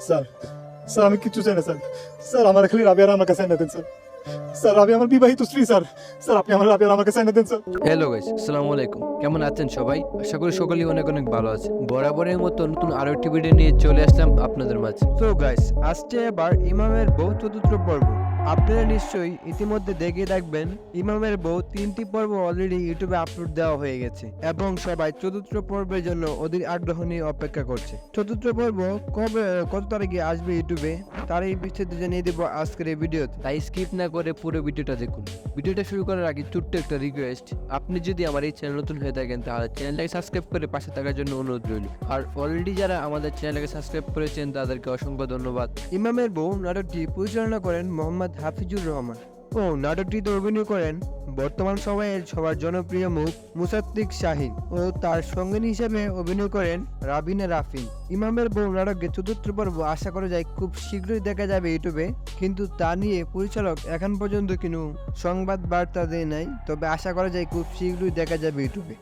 Sir sir আমি কিচ্ছু চাই না স্যার। স্যার আমার খালি রাবিয়ার আমার কাছে এনে দেন স্যার। স্যার রাবি আমার বিবাহিত স্ত্রী স্যার। স্যার আপনি আমার রাবিয়ার আমার কাছে এনে দেন স্যার। হ্যালো গাইস, আসসালামু আলাইকুম। কেমন আছেন সবাই? আশা করি সকলেই অনেক অনেক ভালো আছে। বরাবরের মতো নতুন আরো একটি ভিডিও নিয়ে চলে আসলাম আপনাদের মাঝে। সো গাইস, আজকে আবার ইমামের বউ চতুর্থ পর্ব। আপনারা নিশ্চয়ই ইতিমধ্যে দেখে থাকবেন ইমামের বউ 3টি পর্ব অলরেডি ইউটিউবে আপলোড দেওয়া হয়ে গেছে এবং সবাই চতুর্থ পর্বের জন্য অধীর আগ্রহ নিয়ে অপেক্ষা করছে। চতুর্থ পর্ব কবে কত তারিখে আসবে ইউটিউবে তার এই বিস্তারিত জানিয়ে দেবো আজকের এই ভিডিওতে। তাই স্কিপ না করে পুরো ভিডিওটা দেখুন। ভিডিওটা শুরু করার আগে ছোট্ট একটা রিকোয়েস্ট, আপনি যদি আমার এই চ্যানেল নতুন হয়ে থাকেন তাহলে চ্যানেলটাকে সাবস্ক্রাইব করে পাশে থাকার জন্য অনুরোধ রইল। আর অলরেডি যারা আমাদের চ্যানেলটাকে সাবস্ক্রাইব করেছেন তাদেরকে অসংখ্য ধন্যবাদ। ইমামের বউ নাটকটি পরিচালনা করেন মোহাম্মদ হাফিজুর রহমান ও নাটকটিতে অভিনয় করেন বর্তমান সময়ের সবার জনপ্রিয় মুখ মুসাদ্দিক শাহিন ও তার সঙ্গিনী হিসেবে অভিনয় করেন রাবিনা রাফি। ইমামের বউ নাটকের চতুর্থ পর্ব আশা করা যায় খুব শীঘ্রই দেখা যাবে ইউটিউবে, কিন্তু তা নিয়ে পরিচালক এখন পর্যন্ত কোনো সংবাদ বার্তা দেয় নাই, তবে আশা করা যায় খুব শীঘ্রই দেখা যাবে ইউটিউবে।